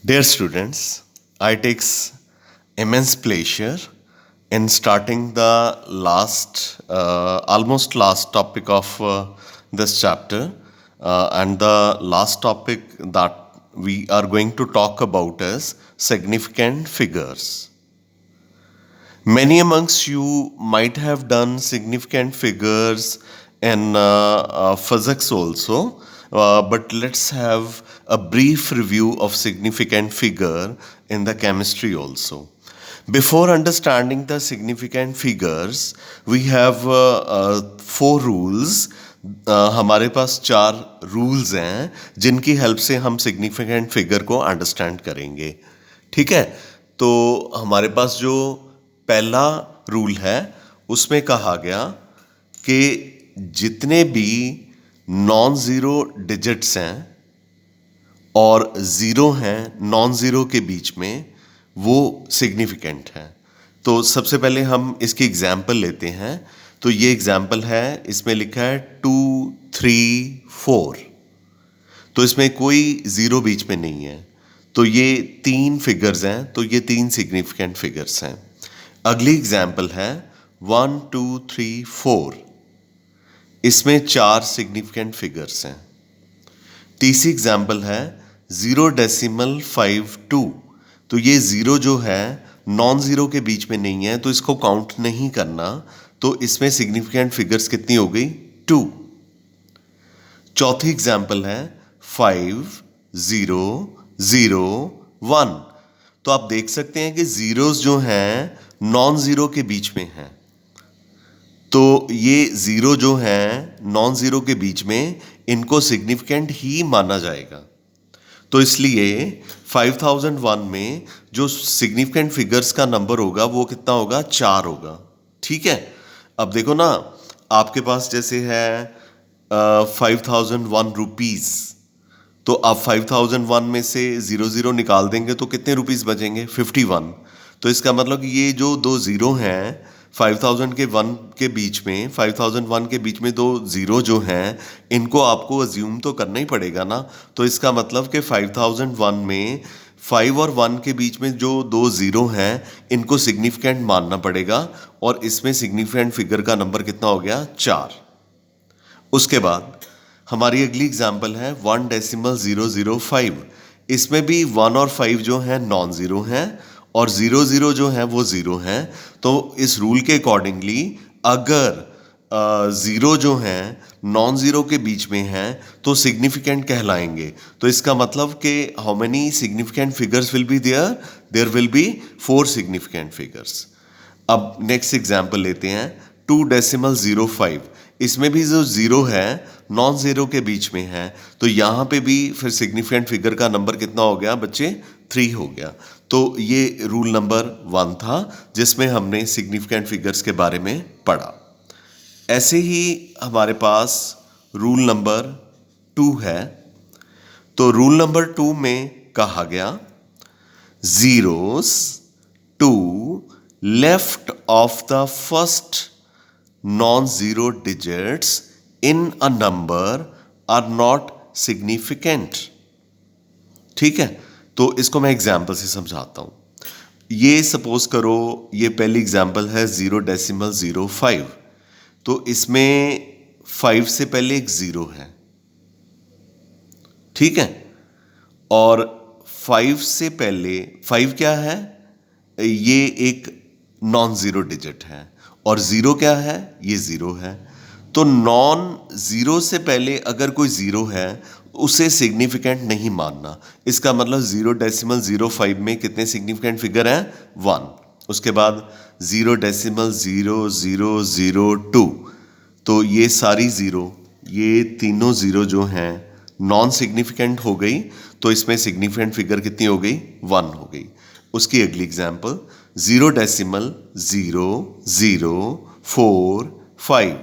Dear students, I takes immense pleasure in starting the almost last topic of this chapter, and the last topic that we are going to talk about is significant figures. Many amongst you might have done significant figures in physics also, but let's have a brief review of significant figure in the chemistry also. Before understanding the significant figures, we have four rules. हमारे पास 4 rules हैं जिनकी help से हम significant figure को understand करेंगे. ठीक है, तो हमारे पास जो पहला रूल है उसमें कहा गया कि जितने भी नॉन ज़ीरो डिजिट्स हैं और ज़ीरो हैं नॉन ज़ीरो के बीच में, वो सिग्निफिकेंट हैं. तो सबसे पहले हम इसकी एग्जाम्पल लेते हैं. तो ये एग्जाम्पल है, इसमें लिखा है 2, 3, 4. तो इसमें कोई ज़ीरो बीच में नहीं है. तो ये 3 फिगर्स हैं, तो ये 3 सिग्निफिकेंट फिगर्स हैं. अगली एग्जाम्पल है 1, 2, 3, 4. इसमें 4 सिग्निफिकेंट फिगर्स हैं. तीसरी एग्जाम्पल है 0.52. तो ये ज़ीरो जो है नॉन ज़ीरो के बीच में नहीं है, तो इसको काउंट नहीं करना. तो इसमें सिग्निफिकेंट फिगर्स कितनी हो गई? 2. चौथी एग्जाम्पल है 5, 0, 0, 1. तो आप देख सकते हैं कि ज़ीरोज़ जो हैं नॉन ज़ीरो के बीच में हैं. तो ये ज़ीरो जो हैं नॉन ज़ीरो के बीच में, इनको सिग्निफिकेंट ही माना जाएगा. तो इसलिए 5001 में जो सिग्निफिकेंट फिगर्स का नंबर होगा वो कितना होगा? 4 होगा. ठीक है, अब देखो ना, आपके पास जैसे है 5001 रुपीज़. तो आप 5001 में से 00 निकाल देंगे तो कितने रुपीज़ बचेंगे? 51. तो इसका मतलब ये जो दो ज़ीरो हैं 5000 के 1 के बीच में, 5001 के बीच में दो ज़ीरो जो हैं, इनको आपको अज्यूम तो करना ही पड़ेगा ना. तो इसका मतलब कि 5001 में 5 और 1 के बीच में जो दो ज़ीरो हैं, इनको सिग्निफिकेंट मानना पड़ेगा. और इसमें सिग्निफिकेंट फिगर का नंबर कितना हो गया? 4. उसके बाद हमारी अगली एग्जाम्पल है 1.005. इसमें भी 1 और 5 जो हैं नॉन ज़ीरो हैं और 00 जो है वो ज़ीरो हैं. तो इस रूल के अकॉर्डिंगली अगर ज़ीरो जो हैं नॉन ज़ीरो के बीच में हैं तो सिग्निफिकेंट कहलाएंगे. तो इसका मतलब कि how many significant figures will be there will be 4 significant figures. अब नेक्स्ट एग्जाम्पल लेते हैं 2.05. इसमें भी जो ज़ीरो है नॉन ज़ीरो के बीच में है, तो यहाँ पे भी फिर सिग्निफिकेंट फिगर का नंबर कितना हो गया बच्चे? 3 हो गया. तो ये रूल नंबर 1 था जिसमें हमने सिग्निफिकेंट फिगर्स के बारे में पढ़ा. ऐसे ही हमारे पास रूल नंबर 2 है. तो रूल नंबर 2 में कहा गया zeros to left of the first non-zero digits in a number are not significant. ठीक है, तो इसको मैं एग्जाम्पल से समझाता हूं. ये सपोज करो, ये पहली एग्जाम्पल है 0.05. तो इसमें 5 से पहले एक ज़ीरो है. ठीक है, और 5 से पहले 5 क्या है? ये एक नॉन ज़ीरो डिजिट है. और ज़ीरो क्या है? ये ज़ीरो है. तो नॉन ज़ीरो से पहले अगर कोई ज़ीरो है उसे सिग्निफिकेंट नहीं मानना. इसका मतलब 0.05 में कितने सिग्निफिकेंट फिगर हैं? 1. उसके बाद 0.0002. तो ये सारी ज़ीरो, ये तीनों ज़ीरो जो हैं नॉन सिग्निफिकेंट हो गई. तो इसमें सिग्निफिकेंट फिगर कितनी हो गई? 1 हो गई. उसकी अगली एग्जाम्पल 0.0045.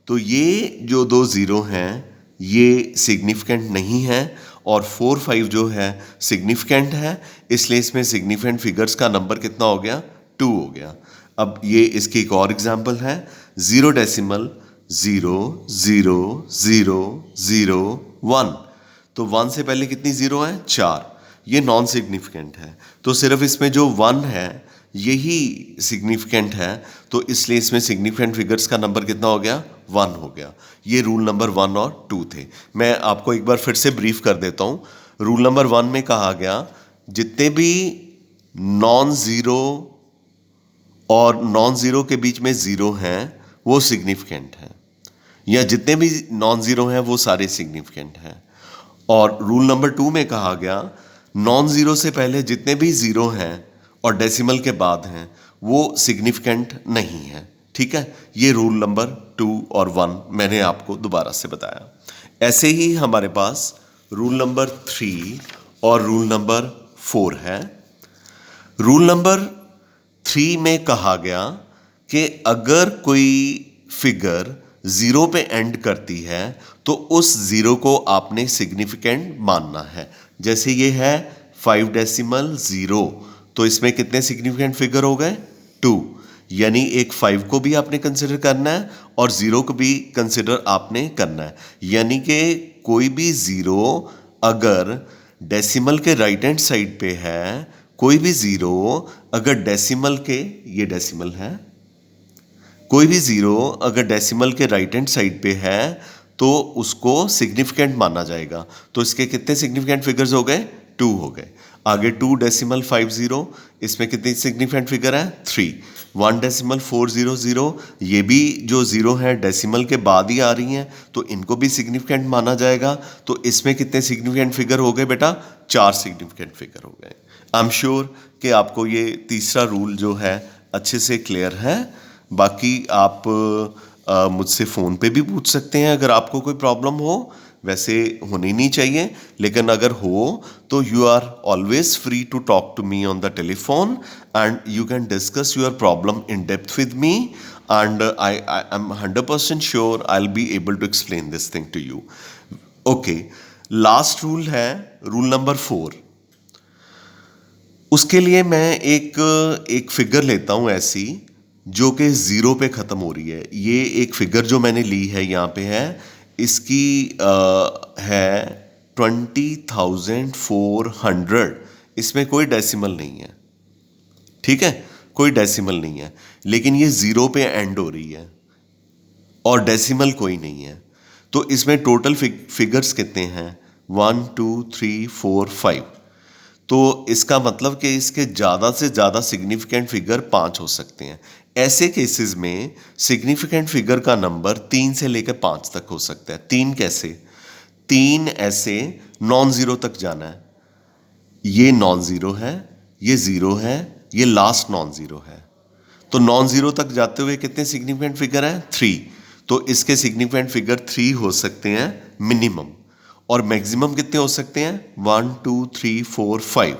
तो ये जो दो ज़ीरो हैं ये सिग्निफिकेंट नहीं है और 4, 5 जो है सिग्निफिकेंट है. इसलिए इसमें सिग्निफिकेंट फिगर्स का नंबर कितना हो गया? 2 हो गया. अब ये इसकी एक और एग्जाम्पल है 0.00001. तो 1 से पहले कितनी ज़ीरो हैं? 4. ये नॉन सिग्निफिकेंट है, तो सिर्फ इसमें जो 1 है यही सिग्निफिकेंट है, तो इसलिए इसमें सिग्निफिकेंट फिगर्स का नंबर कितना हो गया, 1 हो गया। ये रूल नंबर 1 और 2 थे। मैं आपको एक बार फिर से ब्रीफ कर देता हूँ। रूल नंबर 1 में कहा गया जितने भी नॉन ज़ीरो और नॉन ज़ीरो के बीच में ज़ीरो हैं वो सिग्निफिकेंट हैं, या जितने भी नॉन ज़ीरो हैं वो सारे सिग्निफिकेंट हैं। और रूल नंबर 2 में कहा गया नॉन ज़ीरो से पहले जितने भी ज़ीरो हैं और डेसिमल के बाद हैं वो सिग्निफिकेंट नहीं है। ठीक है, ये रूल नंबर 2 और 1 मैंने आपको दोबारा से बताया। ऐसे ही हमारे पास रूल नंबर 3 और रूल नंबर 4 है। रूल नंबर 3 में कहा गया कि अगर कोई फिगर ज़ीरो पे एंड करती है तो उस ज़ीरो को आपने सिग्निफिकेंट मानना है। जैसे ये है 5.0, तो इसमें कितने सिग्निफिकेंट फिगर हो गए, 2, यानी एक 5 को भी आपने कंसिडर करना है और 0 को भी कंसिडर आपने करना है। यानी कि कोई भी ज़ीरो अगर डेसिमल के राइट हैंड साइड पे है, कोई भी ज़ीरो अगर डेसिमल के, ये डेसिमल है, कोई भी ज़ीरो अगर डेसिमल के राइट हैंड साइड पे है तो उसको सिग्निफिकेंट माना जाएगा। तो इसके कितने सिग्निफिकेंट फिगर्स हो गए, 2 हो गए। आगे 2.50, इसमें कितनी सिग्निफिकेंट फिगर है, 3। 1.400, ये भी जो ज़ीरो है डेसिमल के बाद ही आ रही हैं तो इनको भी सिग्निफिकेंट माना जाएगा। तो इसमें कितने सिग्निफिकेंट फिगर हो गए बेटा, 4 सिग्निफिकेंट फिगर हो गए। आई एम श्योर कि आपको ये तीसरा रूल जो है अच्छे से क्लियर है। बाकी आप मुझसे फ़ोन पे भी पूछ सकते हैं अगर आपको कोई प्रॉब्लम हो। वैसे होनी नहीं चाहिए, लेकिन अगर हो तो you are always free to talk to me on the telephone and you can discuss your problem in depth with me and I am 100% sure I will be able to explain this thing to you. Okay, last rule है rule number 4। उसके लिए मैं एक figure लेता हूँ ऐसी जो कि ज़ीरो पे ख़त्म हो रही है। ये एक फिगर जो मैंने ली है यहाँ पे है, इसकी है 20,400। इसमें कोई डेसिमल नहीं है, ठीक है, कोई डेसिमल नहीं है, लेकिन ये ज़ीरो पे एंड हो रही है और डेसिमल कोई नहीं है। तो इसमें टोटल फिगर्स कितने हैं, 1 2 3 4 5। तो इसका मतलब कि इसके ज़्यादा से ज़्यादा सिग्निफिकेंट फिगर 5 हो सकते हैं। ऐसे केसेस में सिग्निफिकेंट फिगर का नंबर 3 से लेकर 5 तक हो सकता है। 3 कैसे, 3 ऐसे नॉन ज़ीरो तक जाना है। ये नॉन ज़ीरो है, ये ज़ीरो है, ये लास्ट नॉन ज़ीरो है। तो नॉन ज़ीरो तक जाते हुए कितने सिग्निफिकेंट फिगर हैं, 3। तो इसके सिग्निफिकेंट फिगर 3 हो सकते हैं मिनिमम, और मैक्सिमम कितने हो सकते हैं, 1 2 3 4 5।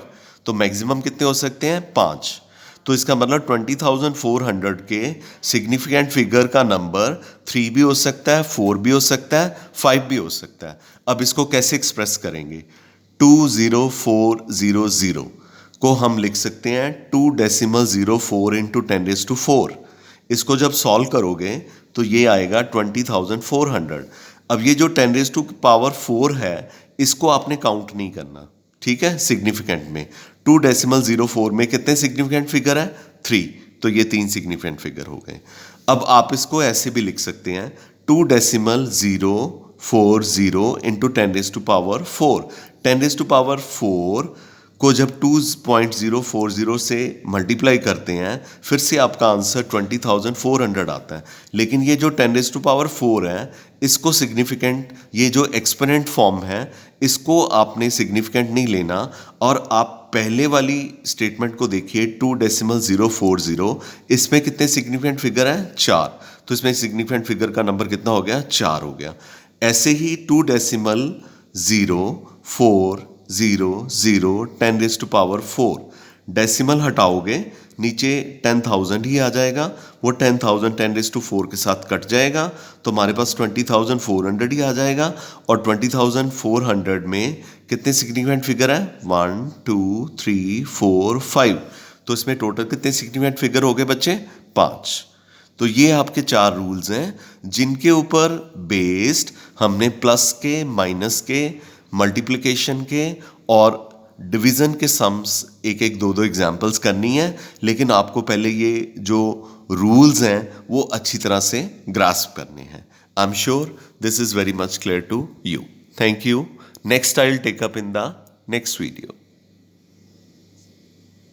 तो मैक्सिमम कितने हो सकते हैं, 5। तो इसका मतलब 20,400 के सिग्निफिकेंट फिगर का नंबर 3 भी हो सकता है, 4 भी हो सकता है, 5 भी हो सकता है। अब इसको कैसे एक्सप्रेस करेंगे, 20400 को हम लिख सकते हैं 2.04 इंटू 10⁴। इसको जब सॉल्व करोगे तो ये आएगा 20,400। अब ये जो 10⁴ है इसको आपने काउंट नहीं करना, ठीक है। सिग्निफिकेंट में 2.04 में कितने सिग्निफिकेंट फिगर है, 3। तो ये 3 सिग्निफिकेंट फिगर हो गए। अब आप इसको ऐसे भी लिख सकते हैं 2.040 इंटू 10⁴। 10⁴ को जब 2.040 से मल्टीप्लाई करते हैं फिर से आपका आंसर 20,400 आता है। लेकिन ये जो 10⁴ है इसको सिग्निफिकेंट, ये जो एक्सपोनेंट फॉर्म है इसको आपने सिग्निफिकेंट नहीं लेना। और आप पहले वाली स्टेटमेंट को देखिए 2.040, इसमें कितने सिग्निफिकेंट फिगर हैं, 4। तो इसमें सिग्निफिकेंट फिगर का नंबर कितना हो गया, 4 हो गया। ऐसे ही 2.040 10⁴ डेसिमल हटाओगे नीचे 10,000 ही आ जाएगा, वो 10,000 10⁴ के साथ कट जाएगा तो हमारे पास 20,400 ही आ जाएगा। और 20,400 में कितने सिग्निफिकेंट फिगर है, 1 2 3 4 5। तो इसमें टोटल कितने सिग्निफिकेंट फिगर हो गए बच्चे, 5। तो ये आपके 4 रूल्स हैं जिनके ऊपर बेस्ड हमने प्लस के, माइनस के, मल्टीप्लिकेशन के और डिवीज़न के सम्स एक एक दो दो एग्जाम्पल्स करनी है, लेकिन आपको पहले ये जो रूल्स हैं वो अच्छी तरह से ग्रास्प करने हैं. I am sure this is very much clear to you. Thank you. Next I'll take up in the next video.